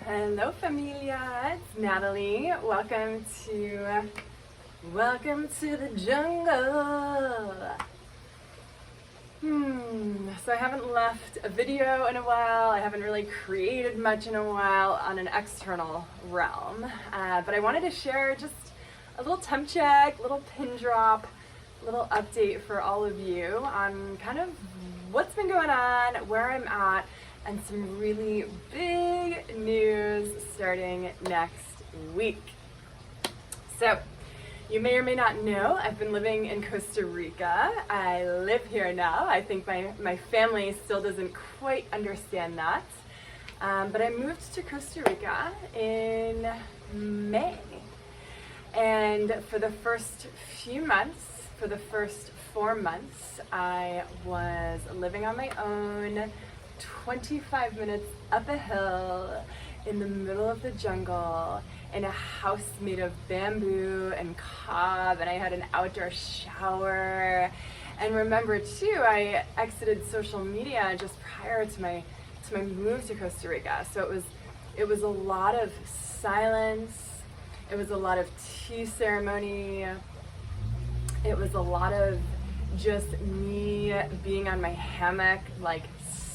Hello familia, it's Natalie. Welcome to the jungle. So I haven't left a video in a while. I haven't really created much in a while on an external realm. But I wanted to share just a little temp check, little pin drop, little update for all of you on kind of what's been going on, where I'm at, and some really big news starting next week. So, you may or may not know, I've been living in Costa Rica. I live here now. I think my family still doesn't quite understand that. But I moved to Costa Rica in May. And for the first few months, for the first 4 months, I was living on my own, 25 minutes up a hill in the middle of the jungle in a house made of bamboo and cob, and I had an outdoor shower. And remember too, I exited social media just prior to my move to Costa Rica. So it was a lot of silence, it was a lot of tea ceremony, it was a lot of just me being on my hammock, like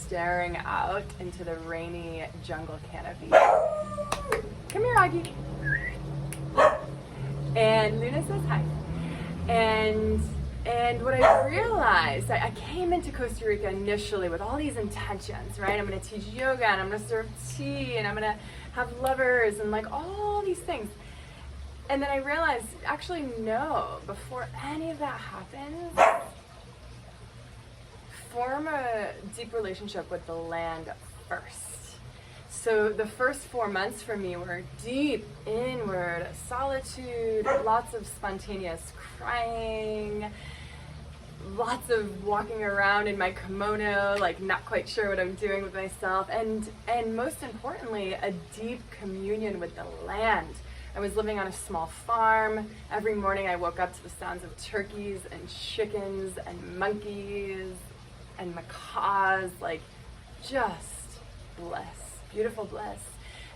staring out into the rainy jungle canopy. Come here, Augie. And Luna says hi. And what I realized, I came into Costa Rica initially with all these intentions, right? I'm gonna teach yoga, and I'm gonna serve tea, and I'm gonna have lovers, and like all these things. And then I realized, actually no, before any of that happens, form a deep relationship with the land first. So the first 4 months for me were deep inward solitude, lots of spontaneous crying, lots of walking around in my kimono, like not quite sure what I'm doing with myself, and most importantly, a deep communion with the land. I was living on a small farm. Every morning I woke up to the sounds of turkeys and chickens and monkeys and macaws, like just bliss, beautiful bliss.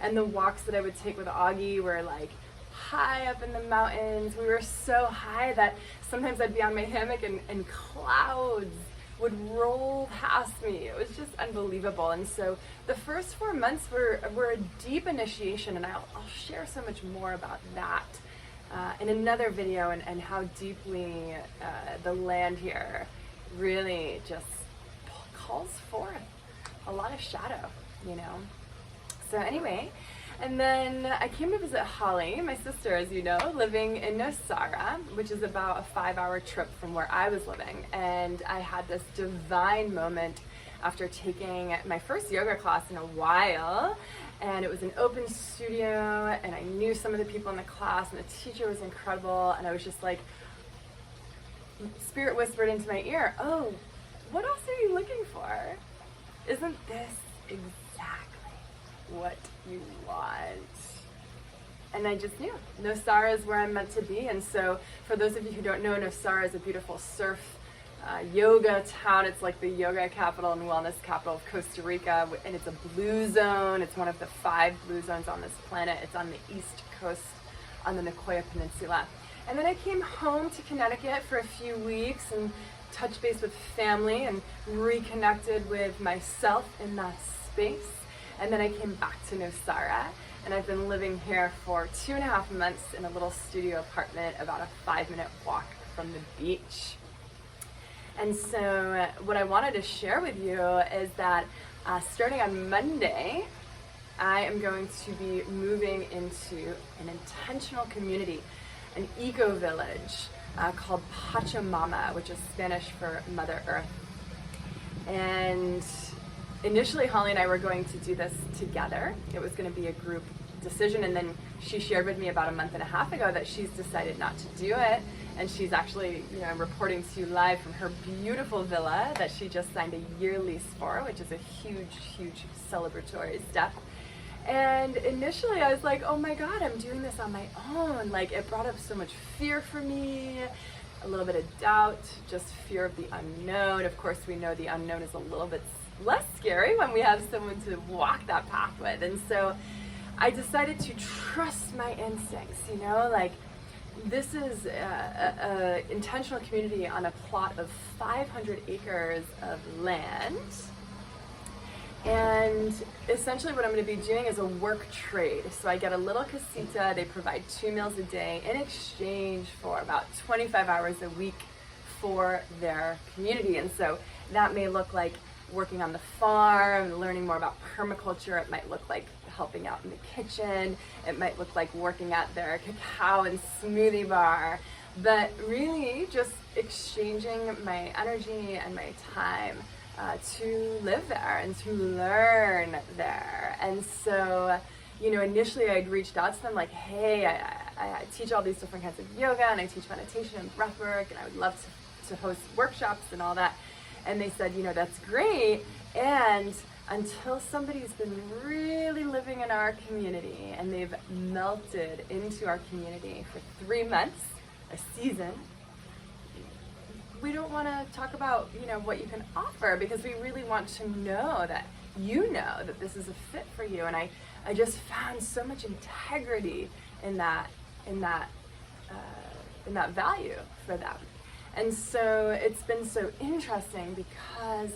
And the walks that I would take with Augie were like high up in the mountains. We were so high that sometimes I'd be on my hammock and clouds would roll past me. It was just unbelievable. And so the first 4 months were a deep initiation, and I'll share so much more about that in another video, and how deeply the land here really just calls forth a lot of shadow, you know. So anyway, and then I came to visit Holly, my sister, as you know, living in Nosara, which is about a 5-hour trip from where I was living. And I had this divine moment after taking my first yoga class in a while. And it was an open studio, and I knew some of the people in the class, and the teacher was incredible. And I was just like, Spirit whispered into my ear, "Oh, what else are you looking for? Isn't this exactly what you want?" And I just knew Nosara is where I'm meant to be. And so for those of you who don't know, Nosara is a beautiful surf yoga town. It's like the yoga capital and wellness capital of Costa Rica, and it's a blue zone. It's one of the 5 blue zones on this planet. It's on the east coast on the Nicoya Peninsula. And then I came home to Connecticut for a few weeks and touched base with family and reconnected with myself in that space. And then I came back to Nosara, and I've been living here for 2.5 months in a little studio apartment about a 5-minute walk from the beach. And so what I wanted to share with you is that starting on Monday, I am going to be moving into an intentional community, an eco-village called Pachamama, which is Spanish for Mother Earth. And initially, Holly and I were going to do this together. It was going to be a group decision, and then she shared with me about a month and a half ago that she's decided not to do it, and she's actually, you know, reporting to you live from her beautiful villa that she just signed a year lease for, which is a huge celebratory step. And initially I was like, oh my God, I'm doing this on my own. Like, it brought up so much fear for me, a little bit of doubt, just fear of the unknown. Of course, we know the unknown is a little bit less scary when we have someone to walk that path with. And so I decided to trust my instincts, you know, like this is a intentional community on a plot of 500 acres of land. And essentially what I'm going to be doing is a work trade. So I get a little casita, they provide 2 meals a day in exchange for about 25 hours a week for their community. And so that may look like working on the farm, learning more about permaculture. It might look like helping out in the kitchen. It might look like working at their cacao and smoothie bar. But really just exchanging my energy and my time to live there and to learn there. And so, you know, initially I'd reached out to them like, hey, I teach all these different kinds of yoga and I teach meditation and breath work and I would love to host workshops and all that. And they said, you know, that's great. And until somebody's been really living in our community and they've melted into our community for 3 months, a season, we don't want to talk about, you know, what you can offer, because we really want to know that you know that this is a fit for you. And I just found so much integrity in that value for them. And so it's been so interesting because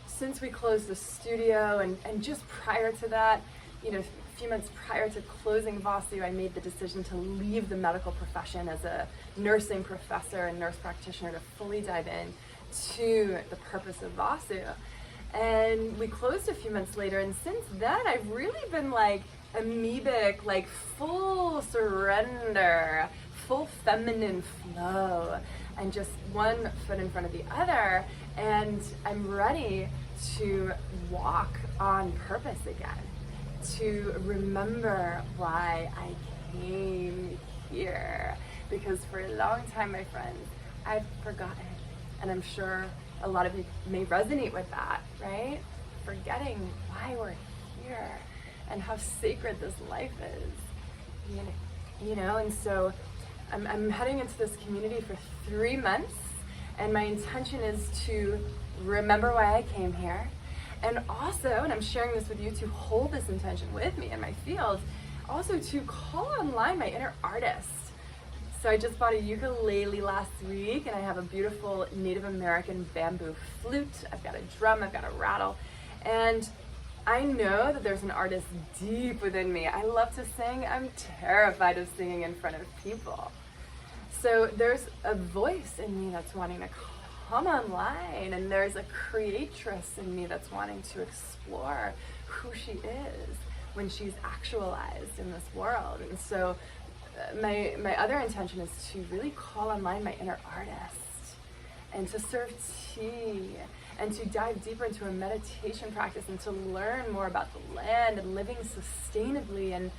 since we closed the studio and just prior to that, you know, a few months prior to closing Vasu, I made the decision to leave the medical profession as a nursing professor and nurse practitioner to fully dive in to the purpose of Vasu. And we closed a few months later, and since then I've really been like amoebic, like full surrender, full feminine flow, and just one foot in front of the other, and I'm ready to walk on purpose again, to remember why I came here. Because for a long time, my friends, I've forgotten, and I'm sure a lot of you may resonate with that, right? Forgetting why we're here and how sacred this life is, you know. And so I'm heading into this community for 3 months, and my intention is to remember why I came here, and also, and I'm sharing this with you to hold this intention with me in my field, also to call online my inner artist. So I just bought a ukulele last week, and I have a beautiful Native American bamboo flute. I've got a drum, I've got a rattle, and I know that there's an artist deep within me. I love to sing. I'm terrified of singing in front of people. So there's a voice in me that's wanting to come online, and there's a creatress in me that's wanting to explore who she is when she's actualized in this world. And so my other intention is to really call online my inner artist and to serve tea and to dive deeper into a meditation practice and to learn more about the land and living sustainably and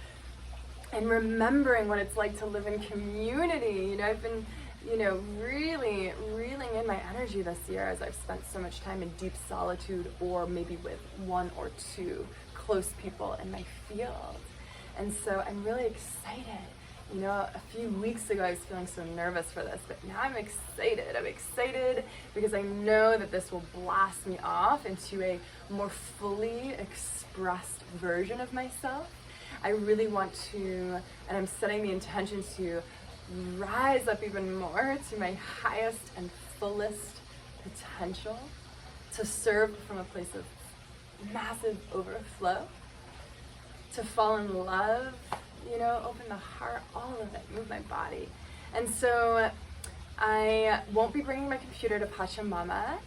remembering what it's like to live in community. You know, I've been, you know, really reeling in my energy this year as I've spent so much time in deep solitude, or maybe with 1 or 2 close people in my field. And so I'm really excited. You know, a few weeks ago I was feeling so nervous for this, but now I'm excited. I'm excited because I know that this will blast me off into a more fully expressed version of myself. I really want to, and I'm setting the intention to rise up even more to my highest and fullest potential, to serve from a place of massive overflow, to fall in love, you know, open the heart, all of it, move my body. And so I won't be bringing my computer to Pachamama,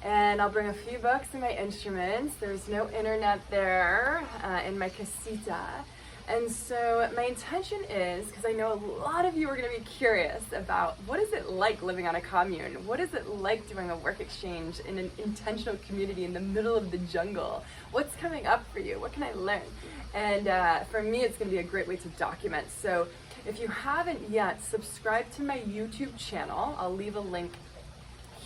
and I'll bring a few books and my instruments. There's no internet there in my casita. And so my intention is, because I know a lot of you are going to be curious about what is it like living on a commune? What is it like doing a work exchange in an intentional community in the middle of the jungle? What's coming up for you? What can I learn? And for me, it's going to be a great way to document. So if you haven't yet, subscribe to my YouTube channel. I'll leave a link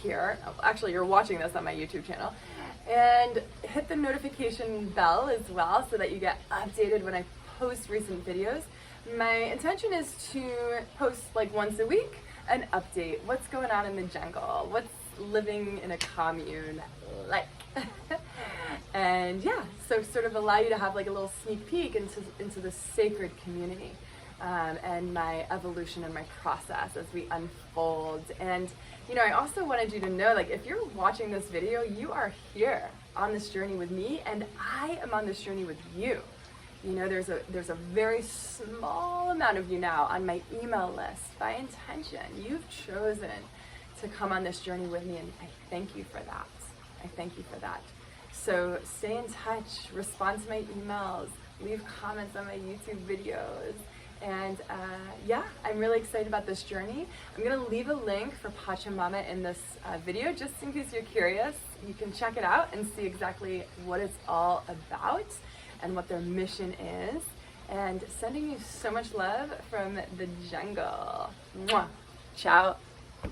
here. Actually, you're watching this on my YouTube channel. And hit the notification bell as well so that you get updated when I post recent videos. My intention is to post like once a week an update. What's going on in the jungle? What's living in a commune like? And yeah, so sort of allow you to have like a little sneak peek into the sacred community, and my evolution and my process as we unfold. And you know, I also wanted you to know, like, if you're watching this video, you are here on this journey with me, and I am on this journey with you. You know, there's a very small amount of you now on my email list by intention. You've chosen to come on this journey with me, and I thank you for that. I thank you for that. So stay in touch, respond to my emails, leave comments on my YouTube videos. And yeah, I'm really excited about this journey. I'm gonna leave a link for Pachamama in this video, just in case you're curious. You can check it out and see exactly what it's all about and what their mission is. And sending you so much love from the jungle. Mwah. Ciao.